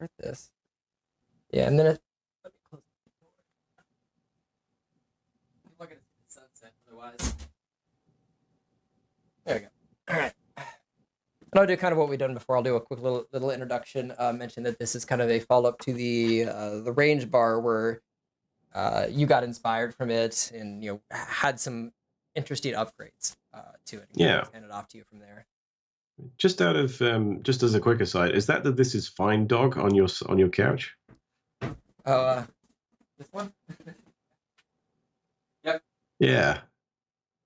start this. Yeah, and then let me close the door. I'm looking at the sunset otherwise. There we go. All right. And I'll do kind of what we've done before. I'll do a quick little introduction. Mention that this is kind of a follow up to the range bar where you got inspired from it, and had some interesting upgrades to it. And Yeah. hand it off to you from there. Just out of just as a quick aside, is that this is fine dog on your couch? Oh, this one. Yep. Yeah.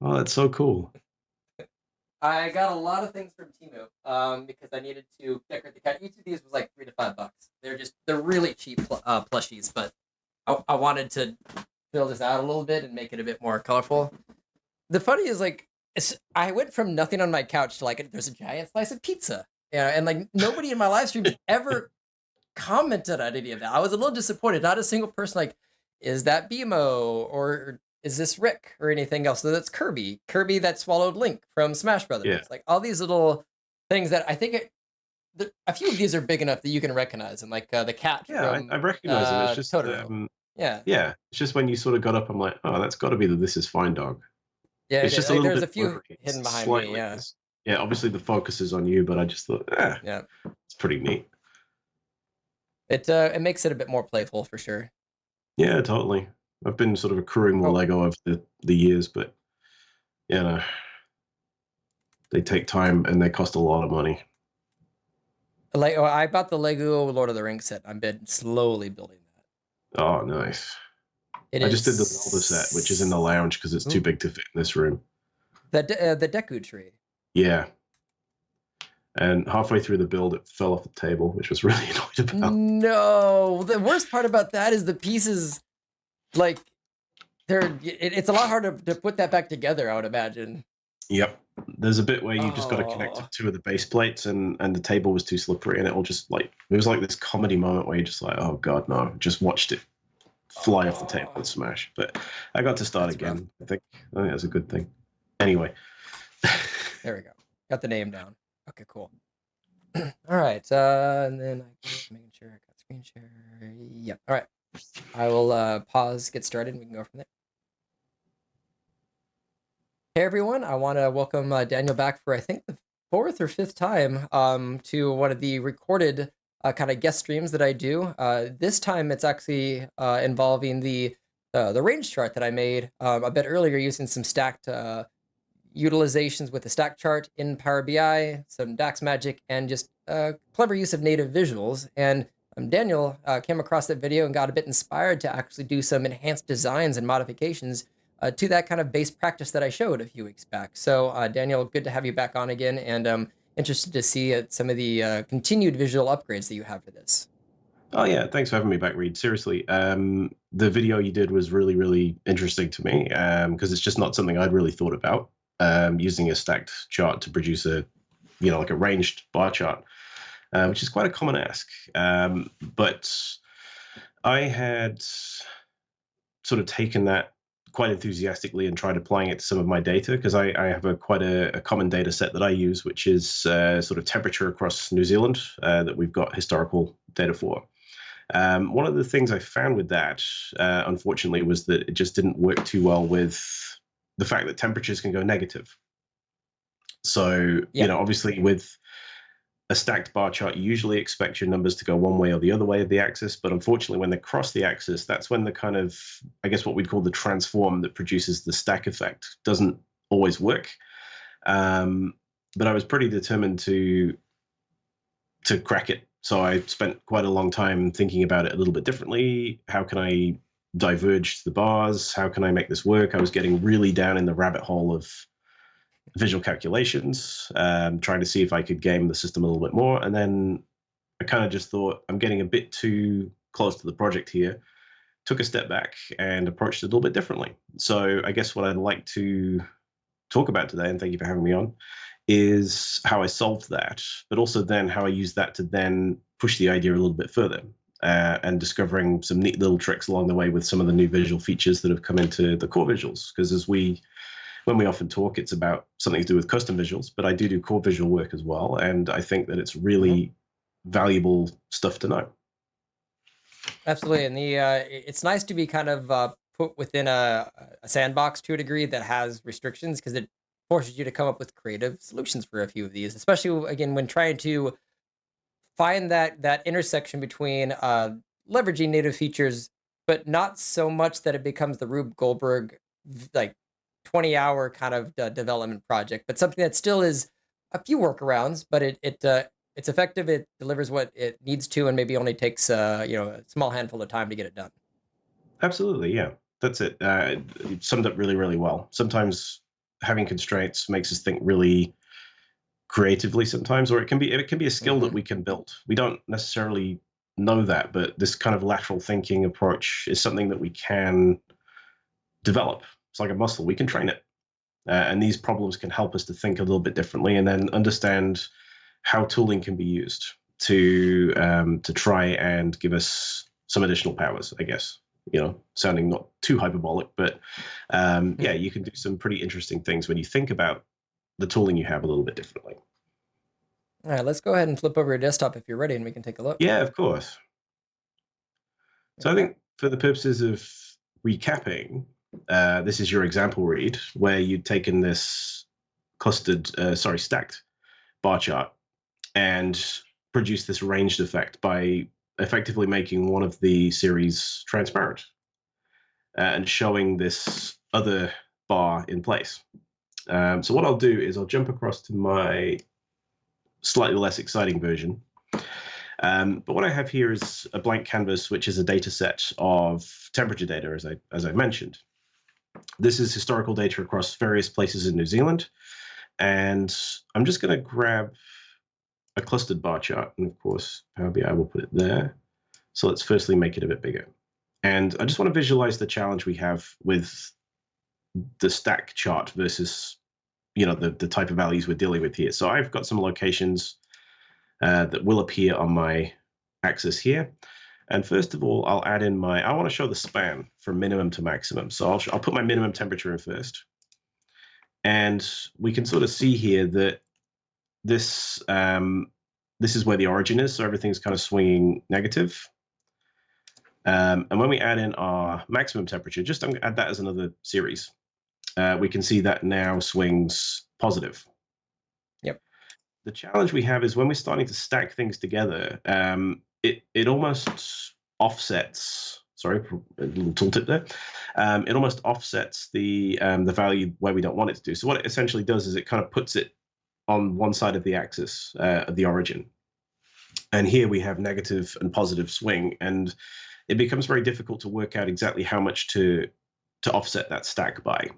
Oh, that's so cool. I got a lot of things from Temu because I needed to decorate the cat. Each of these was like $3 to $5. They're really cheap plushies, but I wanted to fill this out a little bit and make it a bit more colorful. The funny is, like, I went from nothing on my couch to like there's a giant slice of pizza, and like nobody in my live stream ever commented on any of that. I was a little disappointed. Not a single person like, is that BMO or is this Rick or anything else? So that's Kirby that swallowed Link from Smash Brothers. Yeah. Like all these little things that I think a few of these are big enough that you can recognize, and like the cat. Yeah, from, I recognize them. It's just Totoro. yeah. It's just when you sort of got up, I'm like, oh, that's got to be the This Is Fine dog. Yeah, it's just like, a little there's bit a few blurry. hidden behind slightly, me. Yeah. Yeah, obviously the focus is on you, but I just thought, yeah, it's pretty neat. It makes it a bit more playful for sure. Yeah, totally. I've been sort of accruing more Lego over the years, but they take time and they cost a lot of money. Like, I bought the Lego Lord of the Rings set. I've been slowly building that. Oh, nice. I just did the Zelda set, which is in the lounge because it's too big to fit in this room. The Deku tree. Yeah. And halfway through the build, it fell off the table, which was really annoyed about. No, the worst part about that is the pieces, like, it's a lot harder to put that back together, I would imagine. Yep. There's a bit where you just got to connect to two of the base plates, and the table was too slippery, and it all just it was like this comedy moment where you're just like, oh god, no, just watched it fly off the table and smash. But I got to start again. I think that's a good thing. Anyway. There we go. Got the name down. Okay, cool. All right, and then I just making sure I got screen share. Yep. All right. I will pause, get started, and we can go from there. Hey everyone, I want to welcome Daniel back for I think the 4th or 5th time to one of the recorded kind of guest streams that I do. This time it's actually involving the range chart that I made a bit earlier using some stacked utilizations with the stack chart in Power BI, some DAX magic, and just clever use of native visuals. And Daniel came across that video and got a bit inspired to actually do some enhanced designs and modifications to that kind of base practice that I showed a few weeks back. So Daniel, good to have you back on again, and interested to see some of the continued visual upgrades that you have for this. Oh yeah, thanks for having me back, Reed. Seriously, the video you did was really, really interesting to me because it's just not something I'd really thought about. Using a stacked chart to produce like a ranged bar chart, which is quite a common ask. But I had sort of taken that quite enthusiastically and tried applying it to some of my data because I have quite a common data set that I use, which is sort of temperature across New Zealand that we've got historical data for. One of the things I found with that, unfortunately, was that it just didn't work too well with the fact that temperatures can go negative. So, obviously with a stacked bar chart, you usually expect your numbers to go one way or the other way of the axis. But unfortunately, when they cross the axis, that's when the kind of, I guess what we'd call the transform that produces the stack effect doesn't always work. But I was pretty determined to crack it. So I spent quite a long time thinking about it a little bit differently. How can I diverge the bars? How can I make this work? I was getting really down in the rabbit hole of visual calculations, trying to see if I could game the system a little bit more. And then I kind of just thought, I'm getting a bit too close to the project here. Took a step back and approached it a little bit differently. So I guess what I'd like to talk about today, and thank you for having me on, is how I solved that, but also then how I use that to then push the idea a little bit further, and discovering some neat little tricks along the way with some of the new visual features that have come into the core visuals. Because when we often talk, it's about something to do with custom visuals, but I do core visual work as well. And I think that it's really valuable stuff to know. Absolutely, and it's nice to be kind of put within a sandbox to a degree that has restrictions because it forces you to come up with creative solutions for a few of these, especially again when trying to find that intersection between leveraging native features, but not so much that it becomes the Rube Goldberg like 20-hour kind of development project, but something that still is a few workarounds, but it's effective. It delivers what it needs to, and maybe only takes a small handful of time to get it done. Absolutely, yeah. That's it. You summed up really, really well. Sometimes having constraints makes us think really creatively sometimes, or it can be a skill that Hmm. we can build. We don't necessarily know that, but this kind of lateral thinking approach is something that we can develop. It's like a muscle. We can train it. And these problems can help us to think a little bit differently and then understand how tooling can be used to try and give us some additional powers, I guess. Sounding not too hyperbolic, but yeah, you can do some pretty interesting things when you think about the tooling you have a little bit differently. All right, let's go ahead and flip over your desktop if you're ready, and we can take a look. Yeah, of course. So I Okay. think for the purposes of recapping, this is your example read where you'd taken this stacked bar chart and produced this ranged effect by effectively making one of the series transparent and showing this other bar in place. So what I'll do is I'll jump across to my slightly less exciting version. But what I have here is a blank canvas, which is a data set of temperature data, as I mentioned. This is historical data across various places in New Zealand. And I'm just going to grab a clustered bar chart. And of course, Power BI will put it there. So let's firstly make it a bit bigger. And I just want to visualize the challenge we have with the stack chart versus the type of values we're dealing with here. So I've got some locations that will appear on my axis here. And first of all, I'll add in I want to show the span from minimum to maximum. So I'll put my minimum temperature in first. And we can sort of see here that this is where the origin is. So everything's kind of swinging negative. And when we add in our maximum temperature, just I'm going to add that as another series. We can see that now swings positive. Yep. The challenge we have is when we're starting to stack things together, it almost offsets. Sorry, a little tooltip there. It almost offsets the value where we don't want it to do. So what it essentially does is it kind of puts it on one side of the axis of the origin. And here we have negative and positive swing, and it becomes very difficult to work out exactly how much to offset that stack by.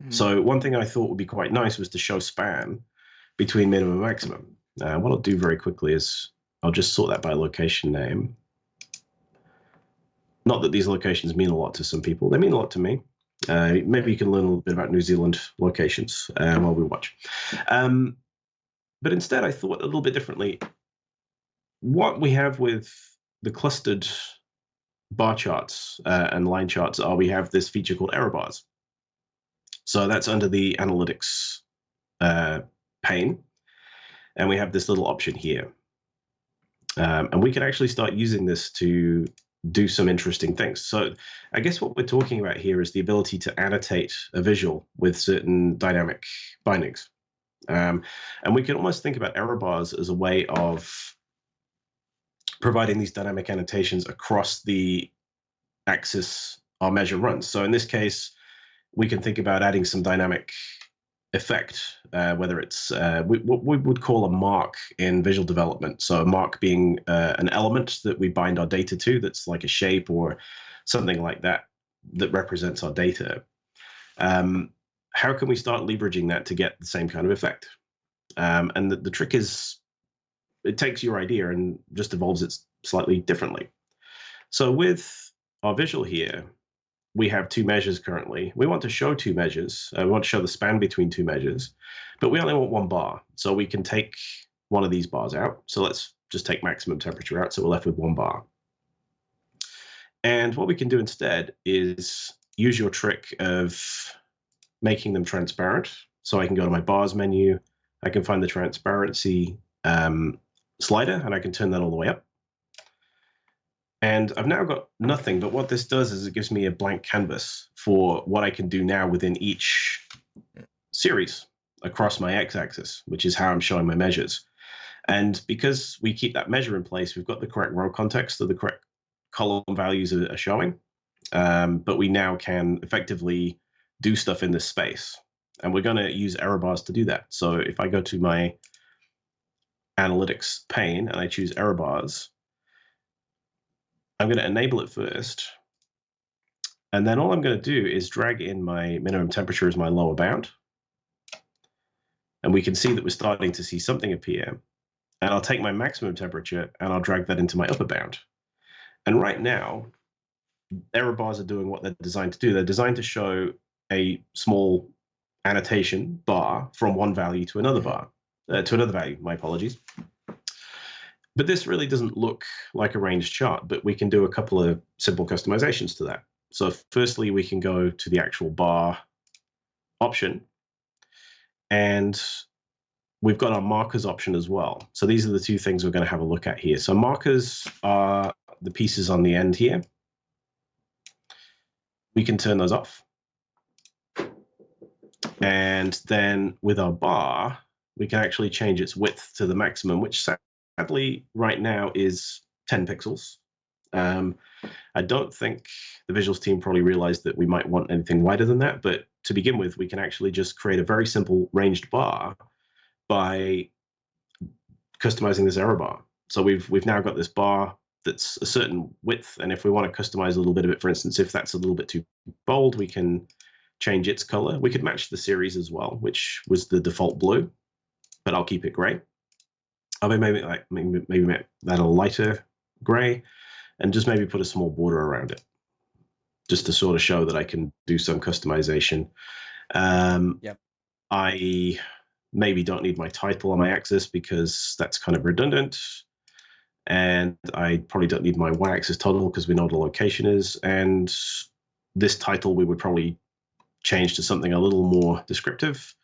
Mhm. So one thing I thought would be quite nice was to show span between minimum and maximum. What I'll do very quickly is I'll just sort that by location name. Not that these locations mean a lot to some people. They mean a lot to me. Maybe you can learn a little bit about New Zealand locations while we watch. But instead, I thought a little bit differently. What we have with the clustered bar charts and line charts are we have this feature called error bars. So that's under the analytics pane. And we have this little option here. And we can actually start using this to do some interesting things. So I guess what we're talking about here is the ability to annotate a visual with certain dynamic bindings. And we can almost think about error bars as a way of providing these dynamic annotations across the axis our measure runs. So in this case, we can think about adding some dynamic effect, whether it's what we would call a mark in visual development. So a mark being an element that we bind our data to that's like a shape or something like that that represents our data. How can we start leveraging that to get the same kind of effect? And the trick is it takes your idea and just evolves it slightly differently. So with our visual here, we have two measures currently. We want to show two measures. We want to show the span between two measures, but we only want one bar. So we can take one of these bars out. So let's just take maximum temperature out. So we're left with one bar. And what we can do instead is use your trick of making them transparent. So I can go to my bars menu. I can find the transparency slider, and I can turn that all the way up. And I've now got nothing, but what this does is it gives me a blank canvas for what I can do now within each series across my x-axis, which is how I'm showing my measures. And because we keep that measure in place, we've got the correct row context, so the correct column values are showing. But we now can effectively do stuff in this space. And we're going to use error bars to do that. So if I go to my analytics pane and I choose error bars, I'm going to enable it first. And then all I'm going to do is drag in my minimum temperature as my lower bound. And we can see that we're starting to see something appear. And I'll take my maximum temperature and I'll drag that into my upper bound. And right now, error bars are doing what they're designed to do. They're designed to show a small annotation bar from one value to another value, my apologies. But this really doesn't look like a ranged chart, but we can do a couple of simple customizations to that. So firstly, we can go to the actual bar option, and we've got our markers option as well. So these are the two things we're going to have a look at here. So markers are the pieces on the end here. We can turn those off. And then with our bar, we can actually change its width to the maximum, which sadly right now is 10 pixels. I don't think the visuals team probably realized that we might want anything wider than that, but to begin with, we can actually just create a very simple ranged bar by customizing this error bar. So we've now got this bar that's a certain width, and if we want to customize a little bit of it, for instance, if that's a little bit too bold, we can change its color. We could match the series as well, which was the default blue, but I'll keep it gray. I'll maybe make that a lighter gray, and just maybe put a small border around it, just to sort of show that I can do some customization. Yep. I maybe don't need my title on my axis because that's kind of redundant. And I probably don't need my y-axis total because we know what the location is. And this title we would probably change to something a little more descriptive.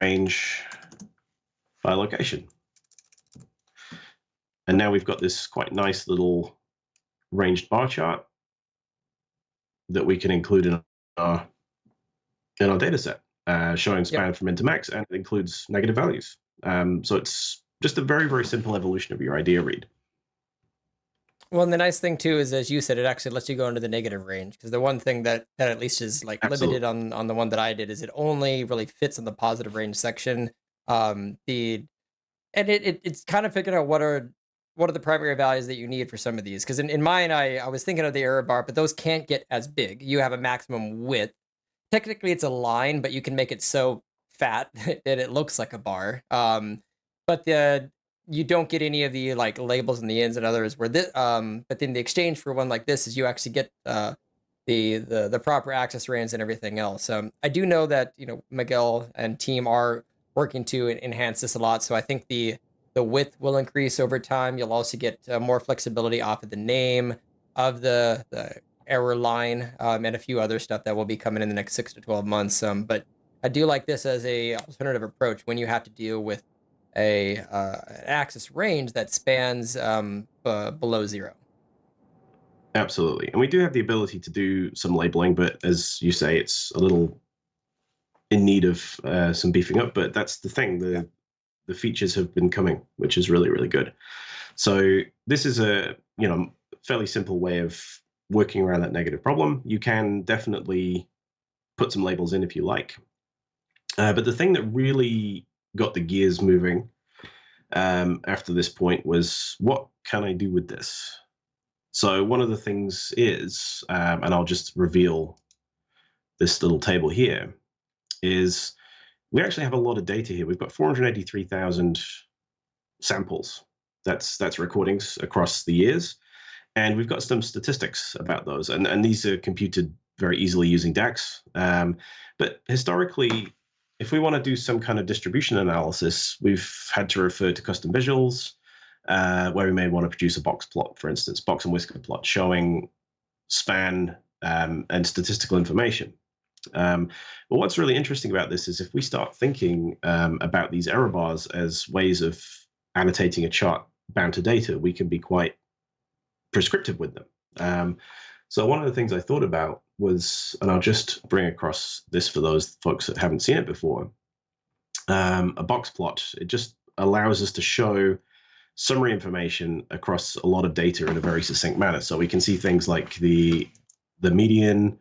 Range by location. And now we've got this quite nice little ranged bar chart that we can include in our data set, showing span from min to max, and it includes negative values. So it's just a very, very simple evolution of your idea read. Well, and the nice thing too is, as you said, it actually lets you go into the negative range, because the one thing that at least is like limited on the one that I did is it only really fits in the positive range section. It's kind of figuring out what are the primary values that you need for some of these, because in mine I was thinking of the error bar, but those can't get as big. You have a maximum width. Technically it's a line, but you can make it so fat that it looks like a bar. But you don't get any of the like labels and the ins and others where this but then the exchange for one like this is you actually get the proper access range and everything else. I do know that, you know, Miguel and team are working to enhance this a lot, so I think the width will increase over time. You'll also get more flexibility off of the name of the error line, and a few other stuff that will be coming in the next 6 to 12 months. But I do like this as a alternative approach when you have to deal with an axis range that spans below 0. Absolutely. And we do have the ability to do some labeling, but as you say, it's a little in need of some beefing up, but that's the thing. The features have been coming, which is really, really good. So this is a, you know, fairly simple way of working around that negative problem. You can definitely put some labels in if you like. But the thing that really got the gears moving after this point was, what can I do with this? So one of the things is, and I'll just reveal this little table here, is we actually have a lot of data here. We've got 483,000 samples. That's recordings across the years. And we've got some statistics about those. And these are computed very easily using DAX. But historically, if we want to do some kind of distribution analysis, we've had to refer to custom visuals, where we may want to produce a box plot, for instance, box and whisker plot showing span and statistical information. But what's really interesting about this is if we start thinking about these error bars as ways of annotating a chart bound to data, we can be quite prescriptive with them. So one of the things I thought about was, and I'll just bring across this for those folks that haven't seen it before, a box plot. It just allows us to show summary information across a lot of data in a very succinct manner. So we can see things like the median,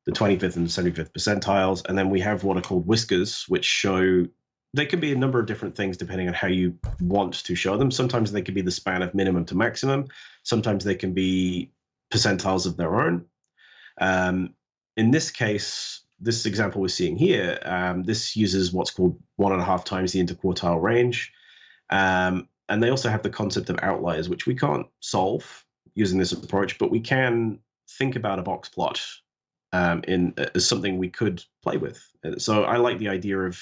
the 25th and 75th percentiles, and then we have what are called whiskers, which show they can be a number of different things depending on how you want to show them. Sometimes they can be the span of minimum to maximum. Sometimes they can be percentiles of their own. In this case, this example we're seeing here, this uses what's called 1.5 times the interquartile range. And they also have the concept of outliers, which we can't solve using this approach, but we can think about a box plot as something we could play with. So I like the idea of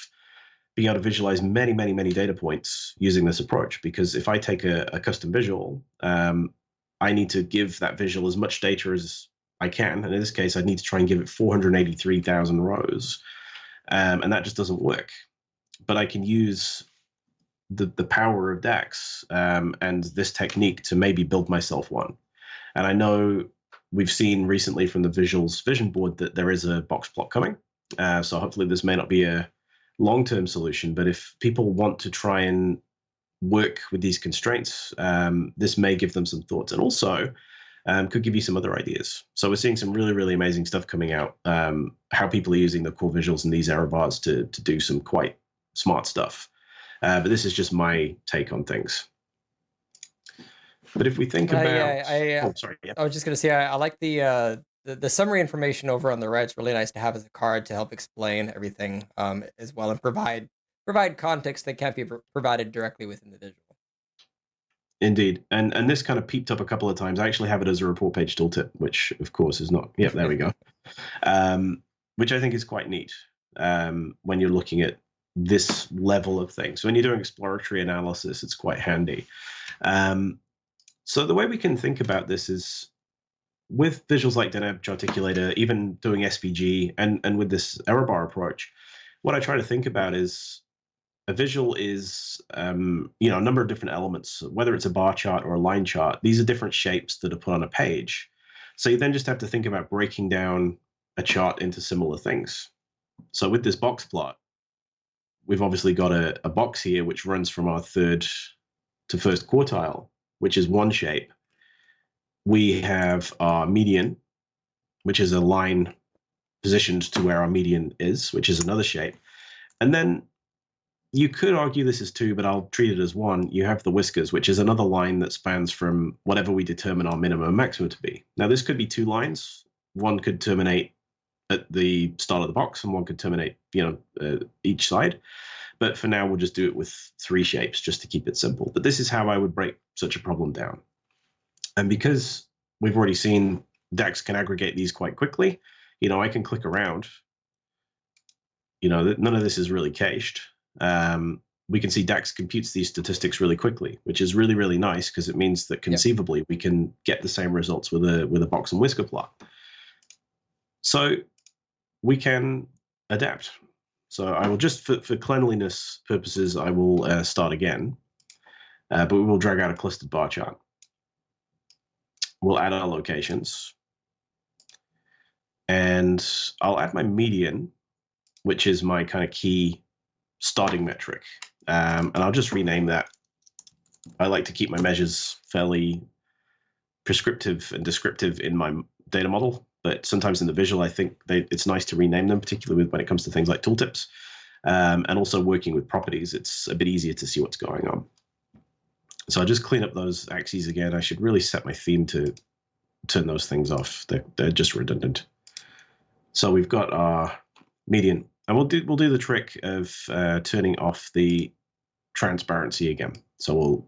being able to visualize many, many, many data points using this approach, because if I take a custom visual, I need to give that visual as much data as I can. And in this case, I need to try and give it 483,000 rows. And that just doesn't work. But I can use the power of DAX and this technique to maybe build myself one. And I know we've seen recently from the Visuals Vision Board that there is a box plot coming. So hopefully this may not be a long-term solution, but if people want to try and work with these constraints, this may give them some thoughts, and also could give you some other ideas. So we're seeing some really, really amazing stuff coming out, how people are using the core visuals and these error bars to do some quite smart stuff. But this is just my take on things. But if we think about, oh, sorry, yeah. I was just gonna say I like the summary information over on the right. It's really nice to have as a card to help explain everything as well, and provide context that can't be provided directly within the visual. Indeed, and this kind of peeped up a couple of times. I actually have it as a report page tooltip, which of course is not. Yeah, there we go. Which I think is quite neat when you're looking at this level of things. So when you're doing exploratory analysis, it's quite handy. So the way we can think about this is with visuals like Dynamic Articulator, even doing SVG, and with this error bar approach, what I try to think about is a visual is a number of different elements, whether it's a bar chart or a line chart. These are different shapes that are put on a page. So you then just have to think about breaking down a chart into similar things. So with this box plot, we've obviously got a box here which runs from our third to first quartile, which is one shape. We have our median, which is a line positioned to where our median is, which is another shape. And then you could argue this is two, but I'll treat it as one. You have the whiskers, which is another line that spans from whatever we determine our minimum and maximum to be. Now, this could be two lines. One could terminate at the start of the box, and one could terminate, each side. But for now, we'll just do it with three shapes just to keep it simple. But this is how I would break such a problem down. And because we've already seen DAX can aggregate these quite quickly, I can click around. None of this is really cached. We can see DAX computes these statistics really quickly, which is really, really nice because it means that conceivably we can get the same results with a box and whisker plot. So we can adapt. So I will just, for cleanliness purposes, I will start again, but we will drag out a clustered bar chart. We'll add our locations, and I'll add my median, which is my kind of key starting metric. And I'll just rename that. I like to keep my measures fairly prescriptive and descriptive in my data model, but sometimes in the visual, I think it's nice to rename them, particularly when it comes to things like tooltips. And also working with properties, it's a bit easier to see what's going on. So I'll just clean up those axes again. I should really set my theme to turn those things off. They're just redundant. So we've got our median. And we'll do the trick of turning off the transparency again. So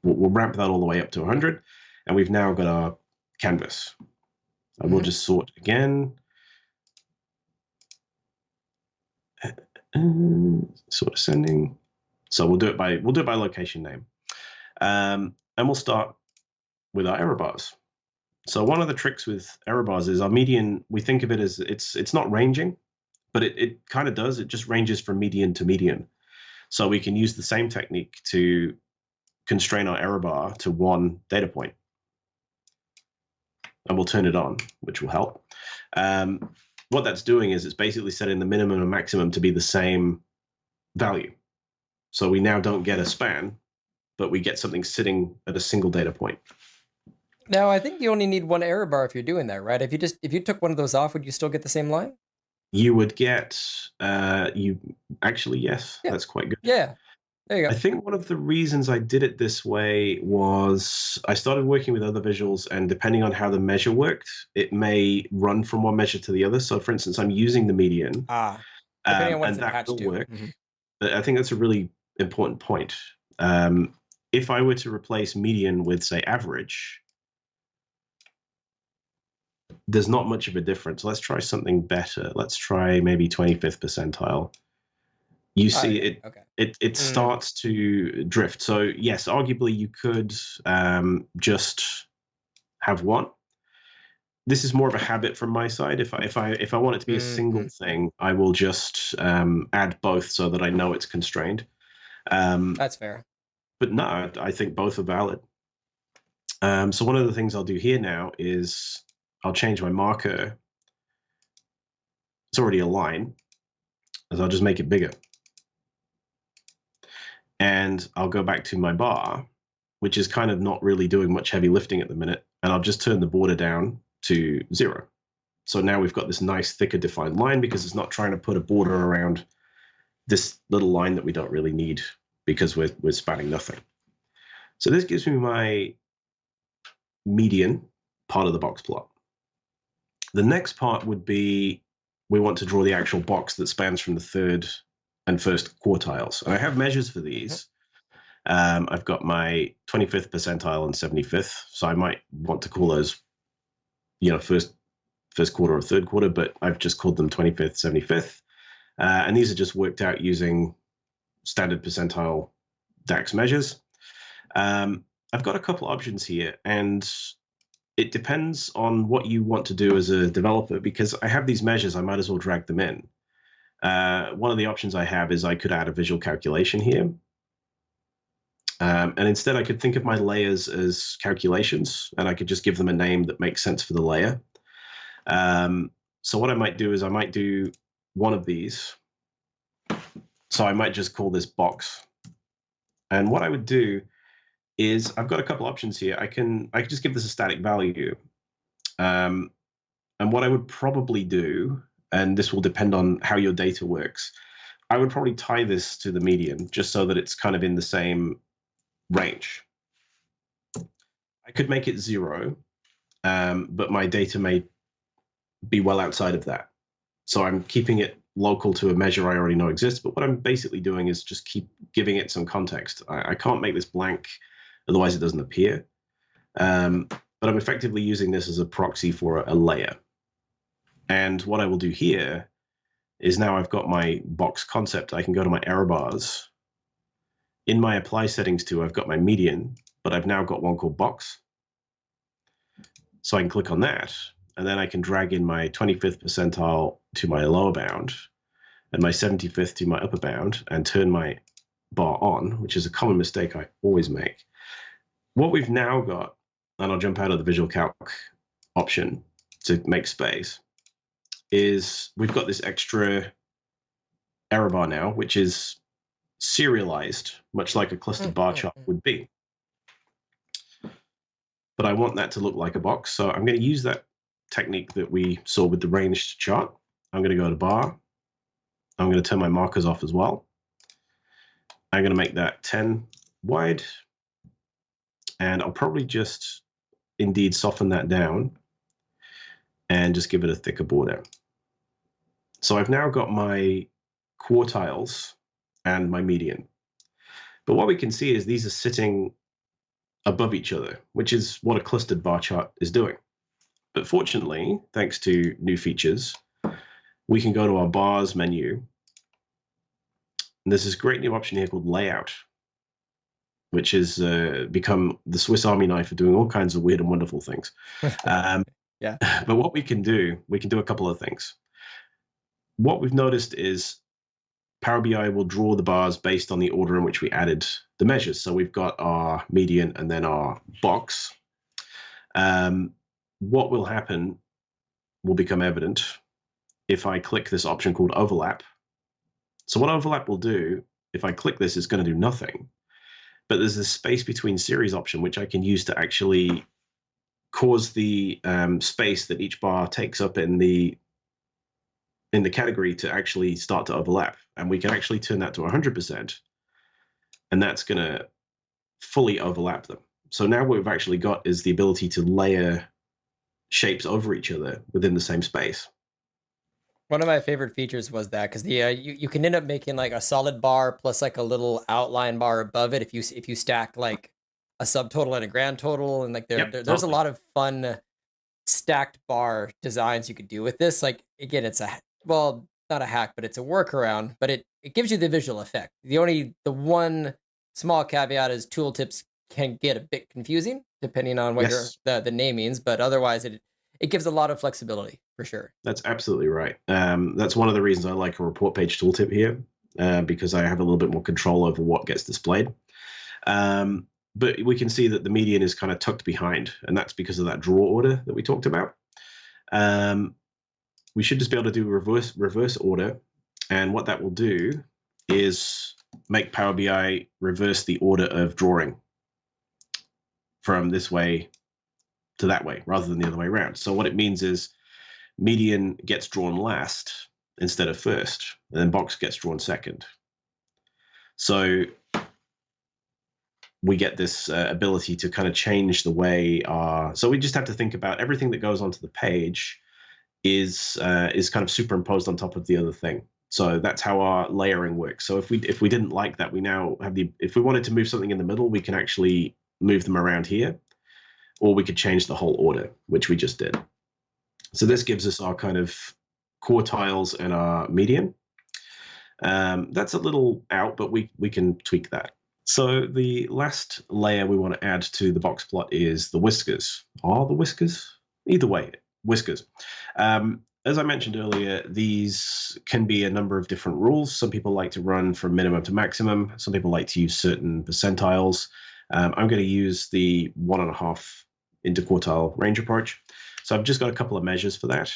we'll ramp that all the way up to 100, and we've now got our canvas. And we'll just sort again. Sort ascending. So we'll do it by location name, and we'll start with our error bars. So one of the tricks with error bars is our median. We think of it as it's not ranging. But it kind of does. It just ranges from median to median. So we can use the same technique to constrain our error bar to one data point. And we'll turn it on, which will help. What that's doing is it's basically setting the minimum and maximum to be the same value. So we now don't get a span, but we get something sitting at a single data point. Now, I think you only need one error bar if you're doing that, right? If you took one of those off, would you still get the same line? You would get, you actually, yes, Yeah. that's quite good. Yeah. There you I go. think one of the reasons I did it this way was I started working with other visuals, and depending on how the measure worked, it may run from one measure to the other. So, for instance, I'm using the median, Ah, depending on what it's and that attached will to. work. Mhm. But I think that's a really important point. If I were to replace median with, say, average, there's not much of a difference. Let's try something better. Let's try maybe 25th percentile. You Oh, see yeah. it Okay. it starts to drift. So yes, arguably you could just have one. This is more of a habit from my side. If I want it to be a single Mhm. thing, I will just add both so that I know it's constrained. That's fair. But no, I think both are valid. So one of the things I'll do here now is I'll change my marker. It's already a line, as I'll just make it bigger. And I'll go back to my bar, which is kind of not really doing much heavy lifting at the minute. And I'll just turn the border down to 0. So now we've got this nice thicker defined line because it's not trying to put a border around this little line that we don't really need because we're spanning nothing. So this gives me my median part of the box plot. The next part would be we want to draw the actual box that spans from the third and first quartiles. And I have measures for these. I've got my 25th percentile and 75th. So I might want to call those, first quarter or third quarter, but I've just called them 25th, 75th. And these are just worked out using standard percentile DAX measures. I've got a couple options here, and it depends on what you want to do as a developer, because I have these measures, I might as well drag them in. One of the options I have is I could add a visual calculation here. And instead, I could think of my layers as calculations, and I could just give them a name that makes sense for the layer. So what I might do is I might do one of these. So I might just call this box. And what I would do is I've got a couple options here. I can just give this a static value. And what I would probably do, and this will depend on how your data works, I would probably tie this to the median just so that it's kind of in the same range. I could make it 0, but my data may be well outside of that. So I'm keeping it local to a measure I already know exists, but what I'm basically doing is just keep giving it some context. I can't make this blank, otherwise it doesn't appear. But I'm effectively using this as a proxy for a layer. And what I will do here is now I've got my box concept. I can go to my error bars. In my apply settings too, I've got my median, but I've now got one called box. So I can click on that, and then I can drag in my 25th percentile to my lower bound and my 75th to my upper bound and turn my bar on, which is a common mistake I always make. What we've now got, and I'll jump out of the visual calc option to make space, is we've got this extra error bar now, which is serialized, much like a clustered bar chart would be. But I want that to look like a box, so I'm going to use that technique that we saw with the ranged chart. I'm going to go to bar. I'm going to turn my markers off as well. I'm going to make that 10 wide, and I'll probably just indeed soften that down and just give it a thicker border. So I've now got my quartiles and my median. But what we can see is these are sitting above each other, which is what a clustered bar chart is doing. But fortunately, thanks to new features, we can go to our bars menu. And there's this great new option here called layout, which has become the Swiss Army knife for doing all kinds of weird and wonderful things. Yeah. But what we can do a couple of things. What we've noticed is Power BI will draw the bars based on the order in which we added the measures. So we've got our median and then our box. What will happen will become evident if I click this option called overlap. So what overlap will do, if I click this, is going to do nothing. But there's this space between series option, which I can use to actually cause the space that each bar takes up in the category to actually start to overlap. And we can actually turn that to 100%. And that's going to fully overlap them. So now what we've actually got is the ability to layer shapes over each other within the same space. One of my favorite features was that because you can end up making like a solid bar plus like a little outline bar above it if you stack like a subtotal and a grand total, and like Yep, there's a totally. lot of fun stacked bar designs you could do with this. Like again, it's well, not a hack, but it's a workaround, but it gives you the visual effect. The one small caveat is tooltips can get a bit confusing depending on what Yes, the name means, but otherwise it gives a lot of flexibility for sure. that's absolutely right. That's one of the reasons I like a report page tooltip here, because I have a little bit more control over what gets displayed. But we can see that the median is kind of tucked behind, and that's because of that draw order that we talked about. We should just be able to do reverse order, and what that will do is make Power BI reverse the order of drawing from this way to that way rather than the other way around. So what it means is median gets drawn last instead of first, and then box gets drawn second. So we get this ability to kind of change the way so we just have to think about everything that goes onto the page is kind of superimposed on top of the other thing. So that's how our layering works. So if we didn't like that, we now have if we wanted to move something in the middle, we can actually move them around here, or we could change the whole order, which we just did. So this gives us our kind of quartiles and our median. That's a little out, but we can tweak that. So the last layer we want to add to the box plot is the whiskers. Are the whiskers? Either way, whiskers. As I mentioned earlier, these can be a number of different rules. Some people like to run from minimum to maximum. Some people like to use certain percentiles. I'm going to use the 1.5 interquartile range approach. So I've just got a couple of measures for that.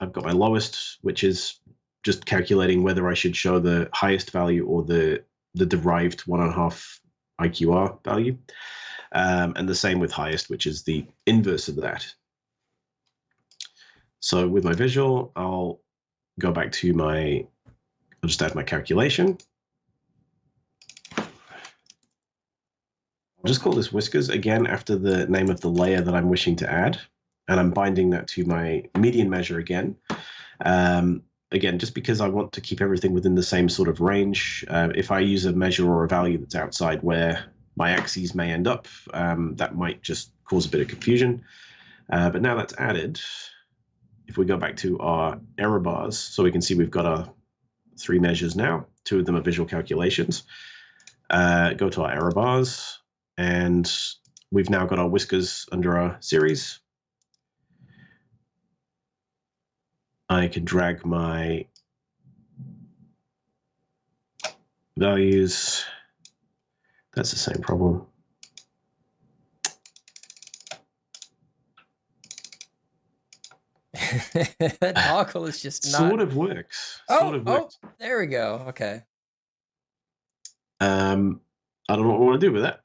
I've got my lowest, which is just calculating whether I should show the highest value or the derived 1.5 IQR value. And the same with highest, which is the inverse of that. So with my visual, I'll go back to I'll just add my calculation. I'll just call this whiskers again after the name of the layer that I'm wishing to add. And I'm binding that to my median measure again. Again, just because I want to keep everything within the same sort of range. If I use a measure or a value that's outside where my axes may end up, that might just cause a bit of confusion. But now that's added, if we go back to our error bars, so we can see we've got our 3 measures now. 2 of them are visual calculations. Go to our error bars, and we've now got our whiskers under our series. I can drag my values. That's the same problem. That toggle is just not. Sort of works. Oh, Sort of works. there we go. Okay. I don't know what I want to do with that.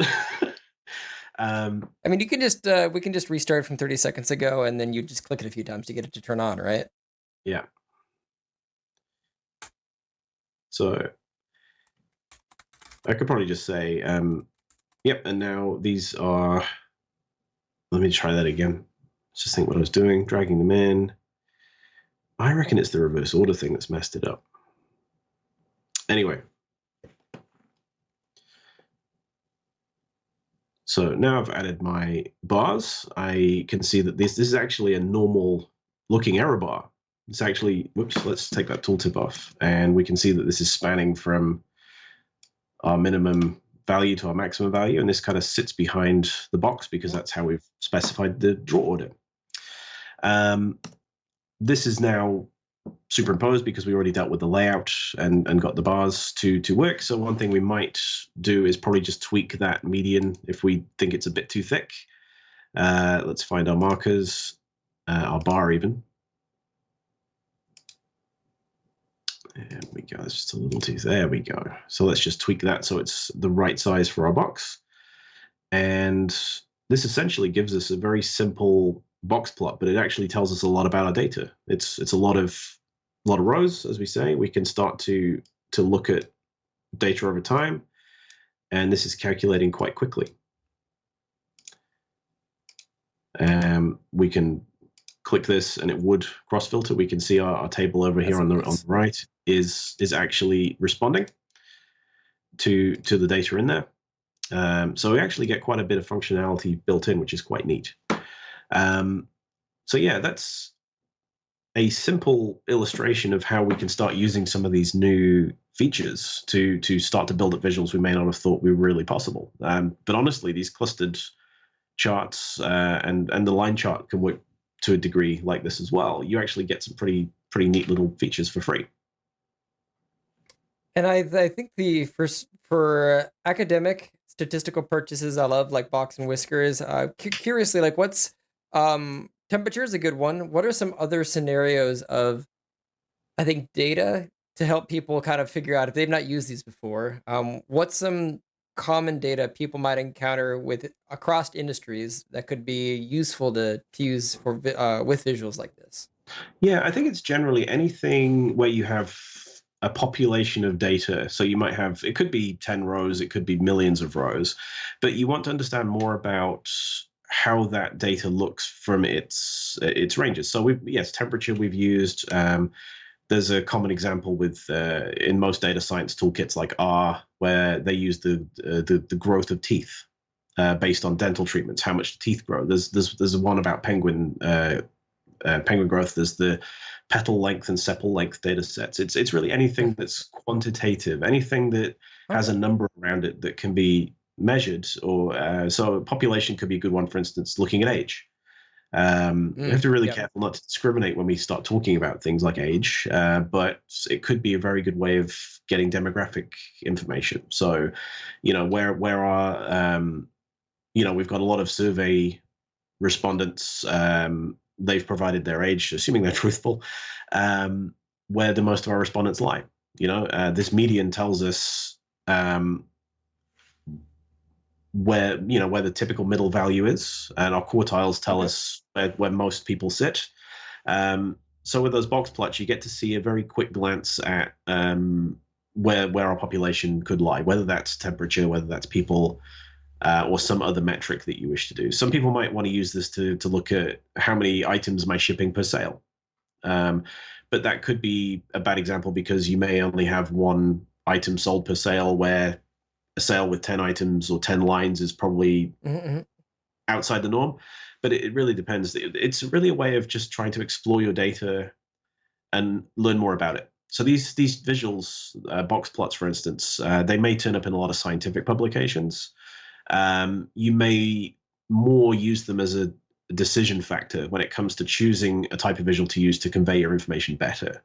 I mean, you can just we can just restart from 30 seconds ago, and then you just click it a few times to get it to turn on, right? Yeah. So I could probably just say, yep, and now these are, let me try that again. Let's just think what I was doing, dragging them in. I reckon it's the reverse order thing that's messed it up. Anyway. So now I've added my bars. I can see that this is actually a normal looking error bar. It's actually, whoops, let's take that tooltip off. And we can see that this is spanning from our minimum value to our maximum value. And this kind of sits behind the box because that's how we've specified the draw order. This is now superimposed because we already dealt with the layout and got the bars to work. So one thing we might do is probably just tweak that median if we think it's a bit too thick. Let's find our markers, our bar even. There we go. It's just a little too. There we go. So let's just tweak that so it's the right size for our box. And this essentially gives us a very simple box plot, but it actually tells us a lot about our data. It's a lot of rows, as we say. We can start to look at data over time, and this is calculating quite quickly. We can click this and it would cross filter. We can see our table over here on the right is actually responding to the data in there. So we actually get quite a bit of functionality built in, which is quite neat. So yeah, that's a simple illustration of how we can start using some of these new features to start to build up visuals we may not have thought were really possible. But honestly, these clustered charts and the line chart can work to a degree like this as well. You actually get some pretty neat little features for free. And I think for academic statistical purposes, I love like Box and Whiskers. Curiously, like what's temperature is a good one. What are some other scenarios of, I think, data to help people kind of figure out if they've not used these before? What's some common data people might encounter with across industries that could be useful to use for with visuals like this? Yeah, I think it's generally anything where you have a population of data. So you might have, it could be 10 rows, it could be millions of rows, but you want to understand more about how that data looks from its ranges. So yes, temperature we've used. There's a common example with in most data science toolkits like R, where they use the growth of teeth based on dental treatments, how much teeth grow. There's one about penguin growth. There's the petal length and sepal length data sets. It's really anything that's quantitative, anything that has a number around it that can be measured. Or so a population could be a good one, for instance, looking at age. We have to be really careful not to discriminate when we start talking about things like age, but it could be a very good way of getting demographic information. So, where our, we've got a lot of survey respondents. They've provided their age, assuming they're truthful, where do most of our respondents lie? This median tells us where the typical middle value is, and our quartiles tell us where most people sit. So with those box plots, you get to see a very quick glance at where our population could lie, whether that's temperature, whether that's people, or some other metric that you wish to do. Some people might want to use this to look at how many items am I shipping per sale. But that could be a bad example because you may only have one item sold per sale, where a sale with 10 items or 10 lines is probably outside the norm. But it really depends. It's really a way of just trying to explore your data and learn more about it. So these visuals, box plots, for instance, they may turn up in a lot of scientific publications. You may more use them as a decision factor when it comes to choosing a type of visual to use to convey your information better.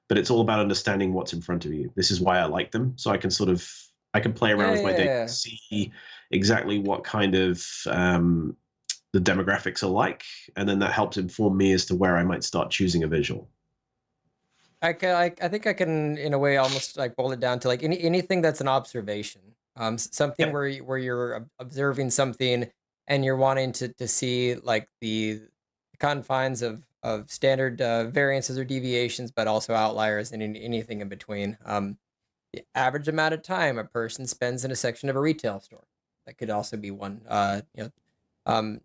But it's all about understanding what's in front of you. This is why I like them. So I can play around with my data, see exactly what kind of the demographics are like, and then that helps inform me as to where I might start choosing a visual. I think I can, in a way, almost like boil it down to like anything that's an observation, something where you're observing something and you're wanting to see like the confines of standard variances or deviations, but also outliers and anything in between. The average amount of time a person spends in a section of a retail store. That could also be one. Um,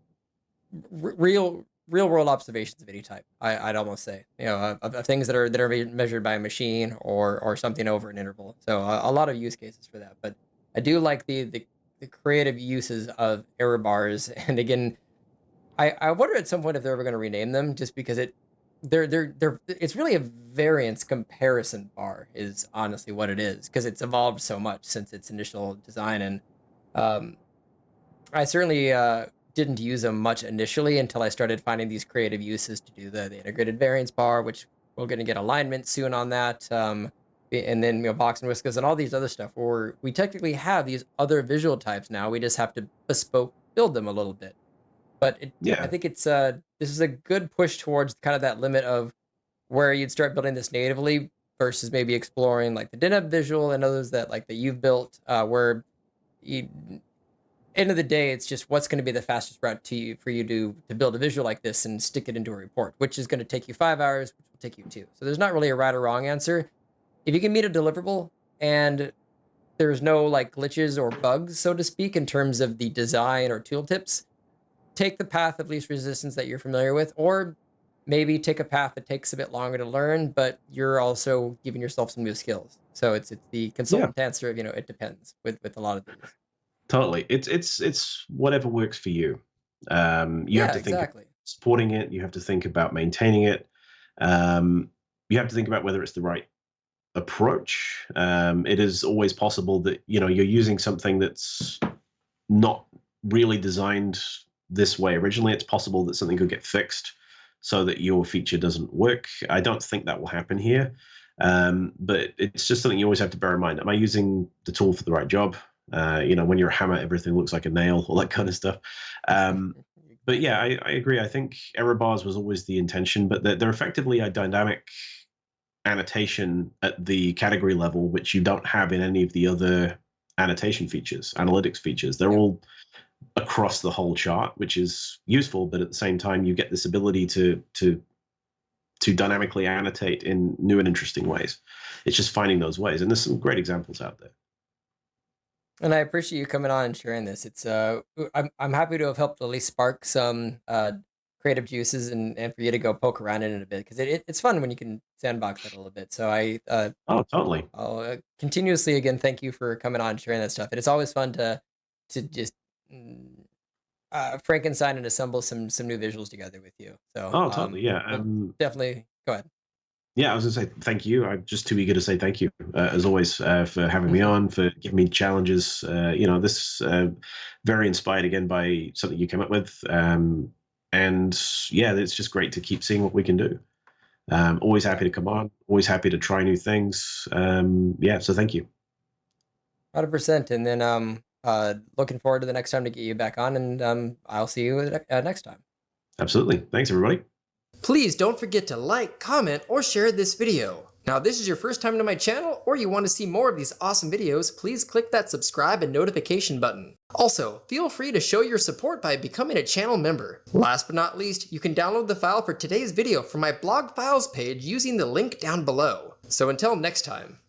real world observations of any type. I'd almost say, of things that are measured by a machine or something over an interval. So a lot of use cases for that. But I do like the creative uses of error bars. And again, I wonder at some point if they're ever going to rename them, just because it's really a variance comparison bar is honestly what it is, because it's evolved so much since its initial design. And I certainly didn't use them much initially until I started finding these creative uses to do the integrated variance bar, which we're going to get alignment soon on that. And then box and whiskers and all these other stuff where we technically have these other visual types now. We just have to bespoke build them a little bit. But I Yeah, think this is a good push towards kind of that limit of where you'd start building this natively versus maybe exploring like the Deneb visual and others that you've built, where you, end of the day, it's just what's going to be the fastest route to you for you to build a visual like this and stick it into a report, which is going to take you 5 hours, which will take you 2. So there's not really a right or wrong answer. If you can meet a deliverable and there's no like glitches or bugs, so to speak, in terms of the design or tooltips, take the path of least resistance that you're familiar with, or maybe take a path that takes a bit longer to learn, but you're also giving yourself some new skills. So it's the yeah, consultant answer of it depends with a lot of these. totally. It's whatever works for you. You have Yeah, to think about exactly. supporting it. You have to think about maintaining it. Um, you have to think about whether it's the right approach. It is always possible that you're using something that's not really designed this way originally. It's possible that something could get fixed so that your feature doesn't work. I don't think that will happen here, but it's just something you always have to bear in mind. Am I using the tool for the right job? When you're a hammer, everything looks like a nail, all that kind of stuff. But yeah, Exactly. I agree. I think error bars was always the intention, but they're effectively a dynamic annotation at the category level, which you don't have in any of the other annotation features, analytics features. They're Yep. all across the whole chart, which is useful, but at the same time, you get this ability to dynamically annotate in new and interesting ways. It's just finding those ways, and there's some great examples out there. And I appreciate you coming on and sharing this. I'm happy to have helped at least spark some creative juices and for you to go poke around in it a bit because it's fun when you can sandbox it a little bit. So Oh, totally. I'll continuously again thank you for coming on and sharing that stuff. And it's always fun to just Frankenstein and assemble some new visuals together with you. So Oh, totally. Yeah. we'll definitely go ahead. Yeah, I was gonna say thank you. I'm just too eager to say thank you, as always, for having me on, for giving me challenges. This very inspired again by something you came up with, and yeah, it's just great to keep seeing what we can do. Always happy to Exactly. come on. Always happy to try new things. Yeah, so thank you. 100%. And then looking forward to the next time to get you back on and I'll see you next time. Absolutely. Thanks, everybody. Please don't forget to like, comment, or share this video. Now, if this is your first time to my channel, or you want to see more of these awesome videos, please click that subscribe and notification button. Also, feel free to show your support by becoming a channel member. Last but not least, you can download the file for today's video from my blog files page using the link down below. So until next time.